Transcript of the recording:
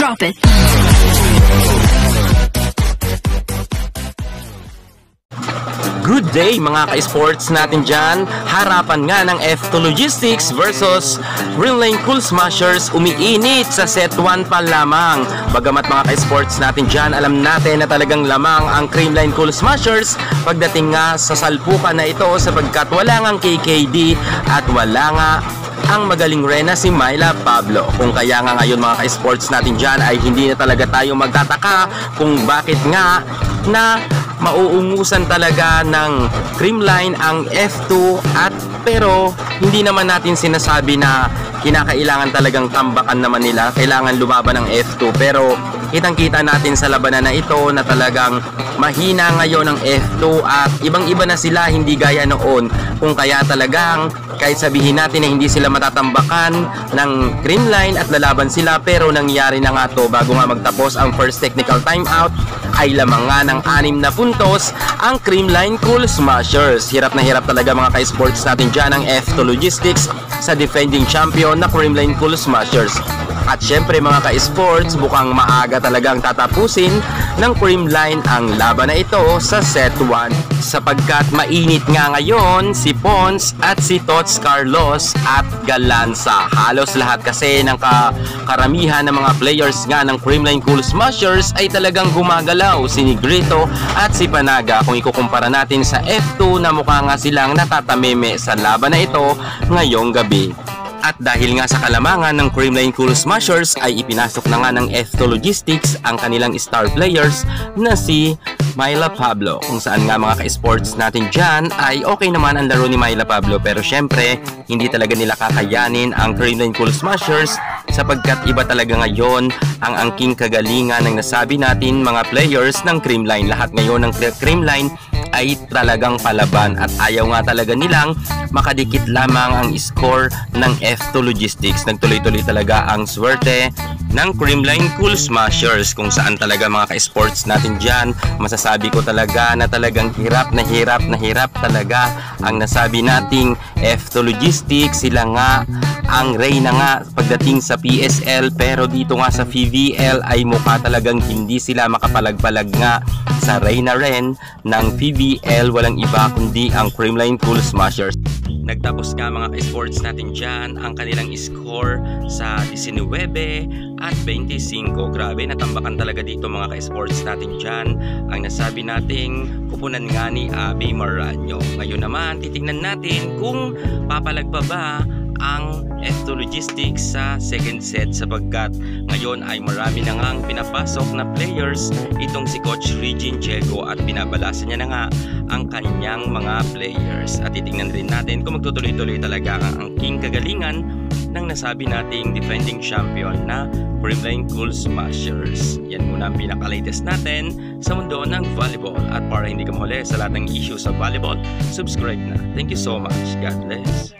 Drop it. Good day mga ka-sports natin dyan. Harapan nga ng F2 Logistics versus Green Lane Cool Smashers. Umiinit sa set 1 pa lamang. Bagamat mga ka-sports natin dyan, alam natin na talagang lamang ang Green Lane Cool Smashers pagdating nga sa salpukan na ito sapagkat wala ngang KKD at wala nga ang magaling rin na si Myla Pablo. Kung kaya nga ngayon mga ka-sports natin dyan ay hindi na talaga tayo magtataka kung bakit nga na mauungusan talaga ng Creamline ang F2 at pero hindi naman natin sinasabi na kinakailangan talagang tambakan naman nila, kailangan lumaban ng F2, pero kitang-kita natin sa labanan na ito na talagang mahina ngayon ng F2 at ibang-iba na sila, hindi gaya noon. Kung kaya talagang kahit sabihin natin na hindi sila matatambakan ng Creamline at lalaban sila, pero nangyari na nga to bago nga magtapos ang first technical timeout ay lamang nga ng 6 na puntos ang Creamline Cool Smashers. Hirap na hirap talaga mga ka-sports natin dyan ang F2 Logistics sa defending champion na Creamline Cool Smashers. At syempre mga ka-sports, bukang maaga talagang tatapusin ng Creamline ang laban na ito sa set 1 sapagkat mainit nga ngayon si Pons at si Tots Carlos at Galanza. Halos lahat kasi ng karamihan ng mga players nga ng Creamline Cool Smashers ay talagang gumagalaw, si Negrito at si Panaga kung ikukumpara natin sa F2 na mukha nga silang natatameme sa laban na ito ngayong gabi. At dahil nga sa kalamangan ng Creamline Cool Smashers ay ipinasok na nga ng F2 Logistics ang kanilang star players na si Myla Pablo, kung saan nga mga ka-sports natin dyan ay okay naman ang laro ni Myla Pablo, pero syempre hindi talaga nila kakayanin ang Creamline Cool Smashers sapagkat iba talaga ngayon ang angking kagalingan ng nasabi natin mga players ng Creamline. Lahat ngayon ng Creamline ay talagang palaban at ayaw nga talaga nilang makadikit lamang ang score ng F2 Logistics. Nagtuloy-tuloy talaga ang swerte ng Creamline Cool Smashers, kung saan talaga mga ka-sports natin dyan, masasabi ko talaga na talagang hirap na hirap talaga ang nasabi nating F2 Logistics. Sila nga ang reyna nga pagdating sa PSL, pero dito nga sa PVL ay mukha talagang hindi sila makapalagpalag nga sa reyna rin ng PVL. Walang iba kundi ang Creamline Cool Smashers. Nagtapos nga mga ka-sports natin dyan ang kanilang score sa 19 at 25. Grabe, natambakan talaga dito mga ka-sports natin dyan. Ang nasabi nating kupunan nga ni Abby Maranyo. Ngayon naman, titingnan natin kung papalag pa ba ang F2 Logistics sa second set sapagkat ngayon ay marami na nga ang pinapasok na players itong si Coach Regine Chego at binabalasan niya na nga ang kanyang mga players. At titingnan rin natin kung magtutuloy-tuloy talaga ang angking kagalingan ng nasabi nating defending champion na Creamline Cool Smashers. Yan muna ang pinaka-latest natin sa mundo ng volleyball. At para hindi ka mahuli sa lahat ng issue sa volleyball, subscribe na. Thank you so much. God bless.